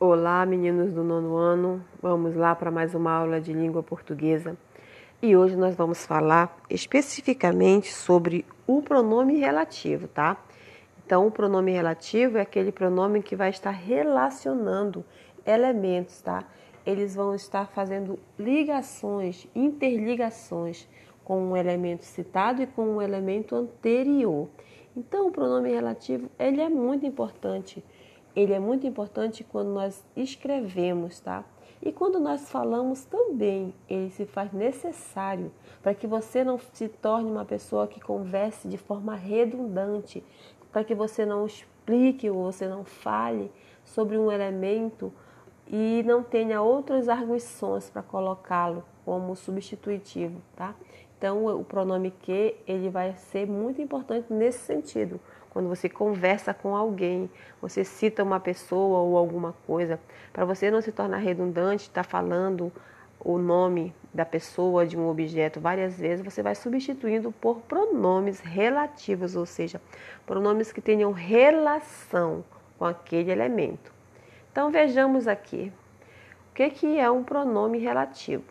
Olá, meninos do nono ano. Vamos lá para mais uma aula de língua portuguesa. E hoje nós vamos falar especificamente sobre o pronome relativo, tá? Então, o pronome relativo é aquele pronome que vai estar relacionando elementos, tá? Eles vão estar fazendo ligações, interligações com um elemento citado e com um elemento anterior. Então, o pronome relativo, ele é muito importante. Ele é muito importante quando nós escrevemos, tá? E quando nós falamos também, ele se faz necessário para que você não se torne uma pessoa que converse de forma redundante, para que você não explique ou você não fale sobre um elemento e não tenha outras arguições para colocá-lo como substitutivo, tá? Então, o pronome que, ele vai ser muito importante nesse sentido. Quando você conversa com alguém, você cita uma pessoa ou alguma coisa, para você não se tornar redundante, estar falando o nome da pessoa, de um objeto várias vezes, você vai substituindo por pronomes relativos, ou seja, pronomes que tenham relação com aquele elemento. Então, vejamos aqui. O que é um pronome relativo?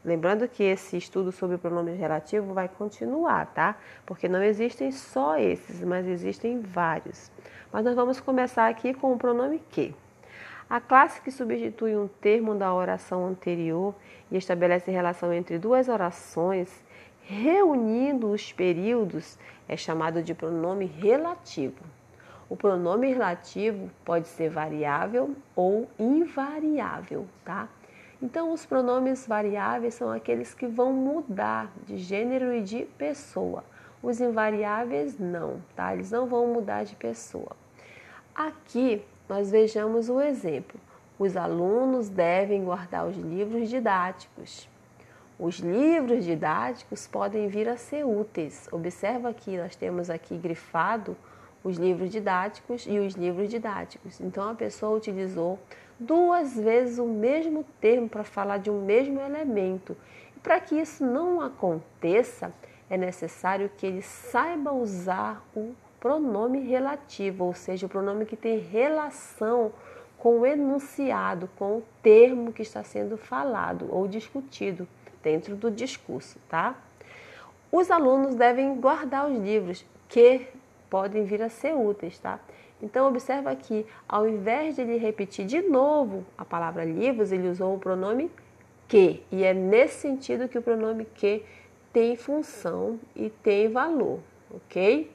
Lembrando que esse estudo sobre o pronome relativo vai continuar, tá? Porque não existem só esses, mas existem vários. Mas nós vamos começar aqui com o pronome que. A classe que substitui um termo da oração anterior e estabelece relação entre duas orações, reunindo os períodos, é chamado de pronome relativo. O pronome relativo pode ser variável ou invariável, tá? Então, os pronomes variáveis são aqueles que vão mudar de gênero e de pessoa. Os invariáveis não, tá? Eles não vão mudar de pessoa. Aqui, nós vejamos o exemplo. Os alunos devem guardar os livros didáticos. Os livros didáticos podem vir a ser úteis. Observa que nós temos aqui grifado os livros didáticos e os livros didáticos. Então, a pessoa utilizou duas vezes o mesmo termo para falar de um mesmo elemento. E para que isso não aconteça, é necessário que ele saiba usar o pronome relativo, ou seja, o pronome que tem relação com o enunciado, com o termo que está sendo falado ou discutido dentro do discurso, tá? Os alunos devem guardar os livros que podem vir a ser úteis, tá? Então, observa aqui, ao invés de ele repetir de novo a palavra livros, ele usou o pronome que. E é nesse sentido que o pronome que tem função e tem valor, ok?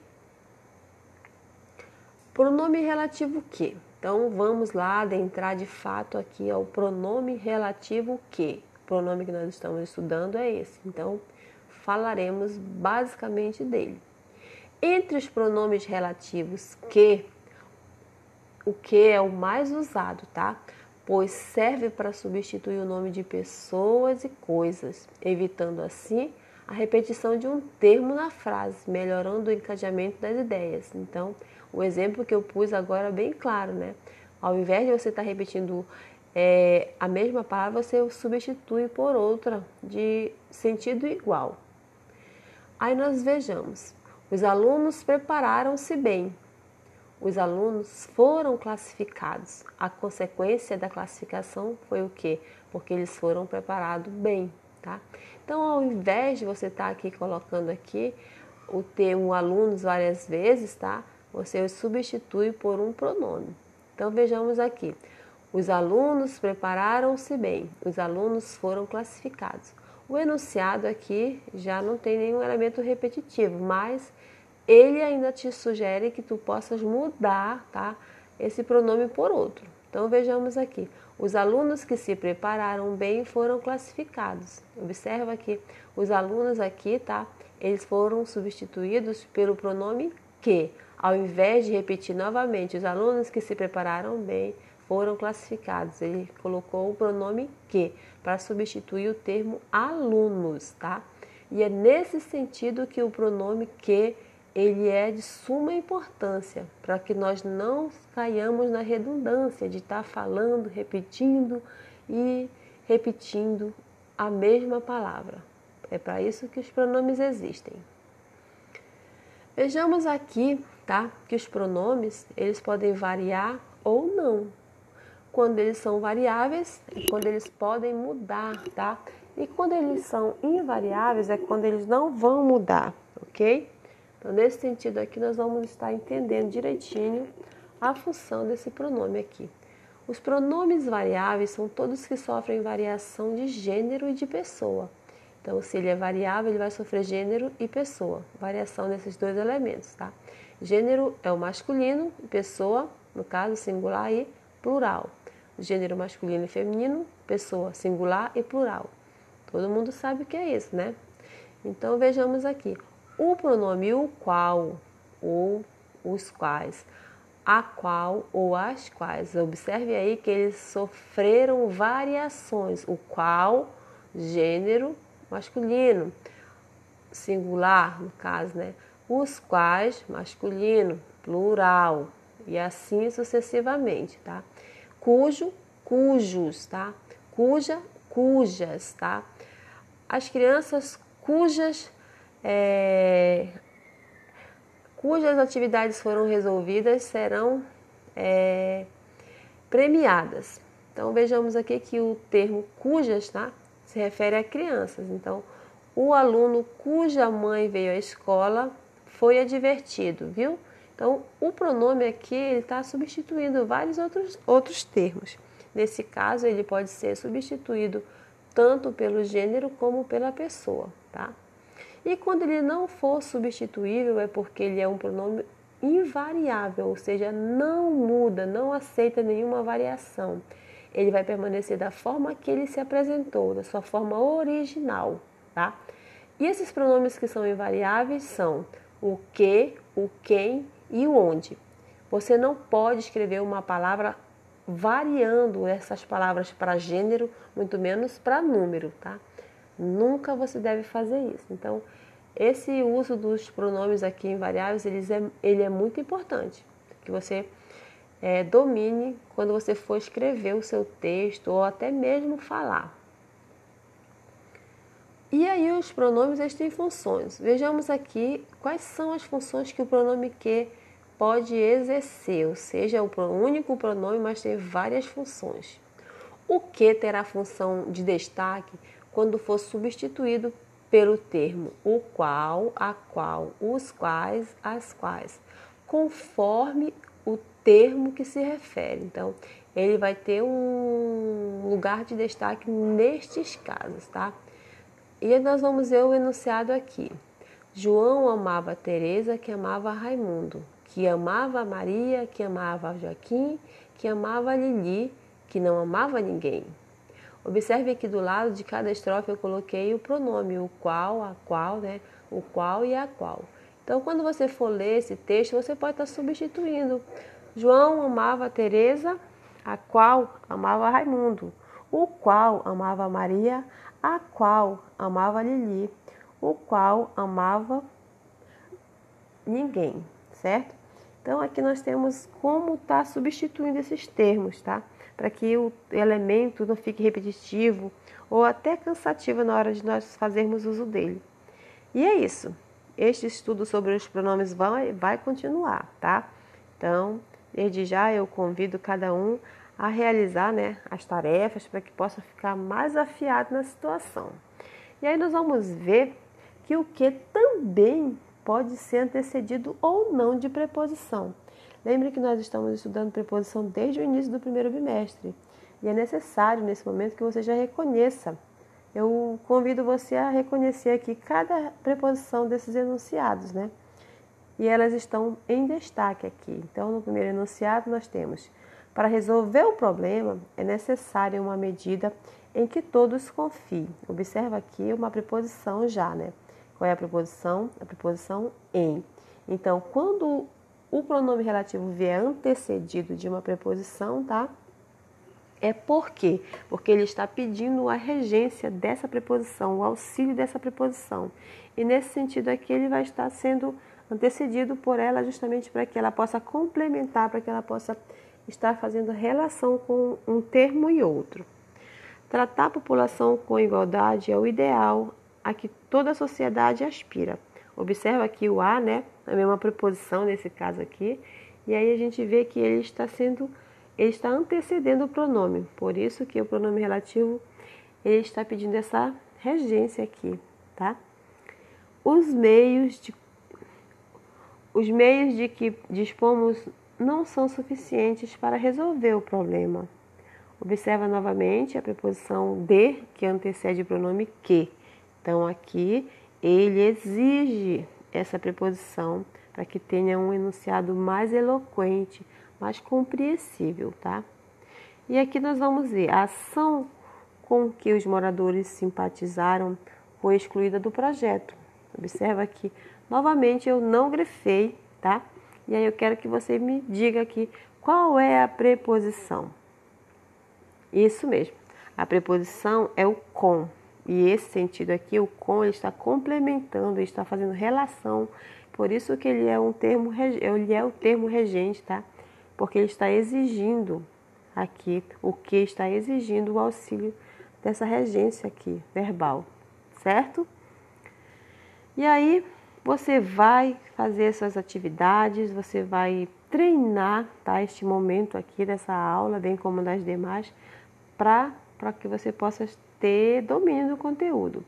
Pronome relativo que. Então, vamos lá adentrar de fato aqui ao pronome relativo que. O pronome que nós estamos estudando é esse. Então, falaremos basicamente dele. Entre os pronomes relativos que, o que é o mais usado, tá? Pois serve para substituir o nome de pessoas e coisas, evitando assim a repetição de um termo na frase, melhorando o encadeamento das ideias. Então, o exemplo que eu pus agora é bem claro, né? Ao invés de você estar repetindo a mesma palavra, você substitui por outra de sentido igual. Aí nós vejamos, os alunos prepararam-se bem. Os alunos foram classificados. A consequência da classificação foi o quê? Porque eles foram preparados bem, tá? Então, ao invés de você estar aqui colocando aqui o termo alunos várias vezes, tá? Você o substitui por um pronome. Então, vejamos aqui. Os alunos prepararam-se bem. Os alunos foram classificados. O enunciado aqui já não tem nenhum elemento repetitivo, mas ele ainda te sugere que tu possas mudar, tá, esse pronome por outro. Então, vejamos aqui. Os alunos que se prepararam bem foram classificados. Observa aqui, os alunos aqui, tá, eles foram substituídos pelo pronome que. Ao invés de repetir novamente, os alunos que se prepararam bem foram classificados. Ele colocou o pronome que para substituir o termo alunos, tá? E é nesse sentido que o pronome que ele é de suma importância para que nós não caiamos na redundância de estar falando, repetindo e repetindo a mesma palavra. É para isso que os pronomes existem. Vejamos aqui, tá, que os pronomes eles podem variar ou não. quando eles são variáveis, é quando eles podem mudar, tá? E quando eles são invariáveis, é quando eles não vão mudar, ok? Então, nesse sentido aqui, nós vamos estar entendendo direitinho a função desse pronome aqui. Os pronomes variáveis são todos que sofrem variação de gênero e de pessoa. Então, se ele é variável, ele vai sofrer gênero e pessoa, variação desses dois elementos, tá? Gênero é o masculino, pessoa, no caso, singular e plural. Gênero masculino e feminino, pessoa, singular e plural. Todo mundo sabe o que é isso, né? Então, vejamos aqui. O pronome o qual ou os quais, a qual ou as quais. Observe aí que eles sofreram variações. O qual, gênero masculino, singular, no caso, né? Os quais, masculino, plural, e assim sucessivamente, tá? Cujo, cujos, tá? Cuja, cujas, tá? As crianças cujas atividades foram resolvidas serão premiadas. Então, vejamos aqui que o termo cujas, tá? Se refere a crianças. Então, o aluno cuja mãe veio à escola foi advertido, viu? Então, o pronome aqui ele está substituindo vários outros termos. Nesse caso, ele pode ser substituído tanto pelo gênero como pela pessoa, tá? E quando ele não for substituível, é porque ele é um pronome invariável, ou seja, não muda, não aceita nenhuma variação. Ele vai permanecer da forma que ele se apresentou, da sua forma original, tá? E esses pronomes que são invariáveis são o que, o quem e o onde. Você não pode escrever uma palavra variando essas palavras para gênero, muito menos para número, tá? Nunca você deve fazer isso. Então, esse uso dos pronomes aqui invariáveis, ele é muito importante, que você domine quando você for escrever o seu texto ou até mesmo falar. E aí os pronomes eles têm funções. Vejamos aqui quais são as funções que o pronome que pode exercer, ou seja, o único pronome, mas tem várias funções. O que terá função de destaque quando for substituído pelo termo o qual, a qual, os quais, as quais, conforme o termo que se refere. Então, ele vai ter um lugar de destaque nestes casos, tá? E nós vamos ver o enunciado aqui. João amava Teresa, que amava Raimundo, que amava Maria, que amava Joaquim, que amava Lili, que não amava ninguém. Observe aqui do lado de cada estrofe eu coloquei o pronome, o qual, a qual, né? O qual e a qual. Então, quando você for ler esse texto, você pode estar substituindo. João amava Teresa, a qual amava Raimundo. O qual amava Maria, a qual amava Lili. O qual amava ninguém, certo? Então, aqui nós temos como estar substituindo esses termos, tá? Para que o elemento não fique repetitivo ou até cansativo na hora de nós fazermos uso dele. E é isso. Este estudo sobre os pronomes vai continuar, tá? Então, desde já eu convido cada um a realizar, né, as tarefas para que possa ficar mais afiado na situação. E aí nós vamos ver que o que também pode ser antecedido ou não de preposição. Lembre que nós estamos estudando preposição desde o início do primeiro bimestre. E é necessário, nesse momento, que você já reconheça. Eu convido você a reconhecer aqui cada preposição desses enunciados, né? E elas estão em destaque aqui. Então, no primeiro enunciado, nós temos: para resolver o problema, é necessária uma medida em que todos confiem. Observa aqui uma preposição já, né? Qual é a preposição? A preposição em. Então, quando o pronome relativo vier antecedido de uma preposição, tá? É por quê? Porque ele está pedindo a regência dessa preposição, o auxílio dessa preposição. E nesse sentido aqui, ele vai estar sendo antecedido por ela justamente para que ela possa complementar, para que ela possa estar fazendo relação com um termo e outro. Tratar a população com igualdade é o ideal a que toda a sociedade aspira. Observa aqui o a, né? A mesma preposição nesse caso aqui. E aí a gente vê que ele está sendo ele está antecedendo o pronome. Por isso que o pronome relativo ele está pedindo essa regência aqui, tá? Os meios de que dispomos não são suficientes para resolver o problema. Observa novamente a preposição de, que antecede o pronome que. Então, aqui, ele exige essa preposição para que tenha um enunciado mais eloquente, mais compreensível, tá? E aqui nós vamos ver, a ação com que os moradores simpatizaram foi excluída do projeto. Observa aqui, novamente eu não grifei, tá? E aí eu quero que você me diga aqui qual é a preposição. Isso mesmo, a preposição é o com. E esse sentido aqui, o com, ele está complementando, ele está fazendo relação. Por isso que ele é o termo regente, tá? Porque ele está exigindo aqui, o que está exigindo o auxílio dessa regência aqui, verbal, certo? E aí, você vai fazer suas atividades, você vai treinar, tá? Este momento aqui dessa aula, bem como das demais, para que você possa ter domínio do conteúdo.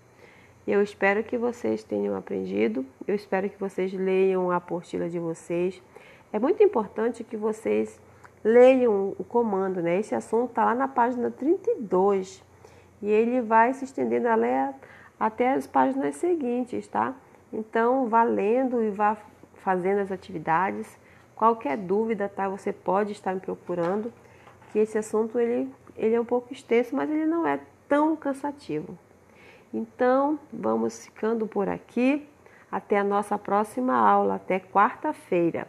Eu espero que vocês tenham aprendido, eu espero que vocês leiam a apostila de vocês. É muito importante que vocês leiam o comando, né? Esse assunto está lá na página 32 e ele vai se estendendo até as páginas seguintes, tá? Então, vá lendo e vá fazendo as atividades. Qualquer dúvida, tá? Você pode estar me procurando, que esse assunto ele é um pouco extenso, mas ele não é tão cansativo. Então, vamos ficando por aqui. Até a nossa próxima aula, até quarta-feira.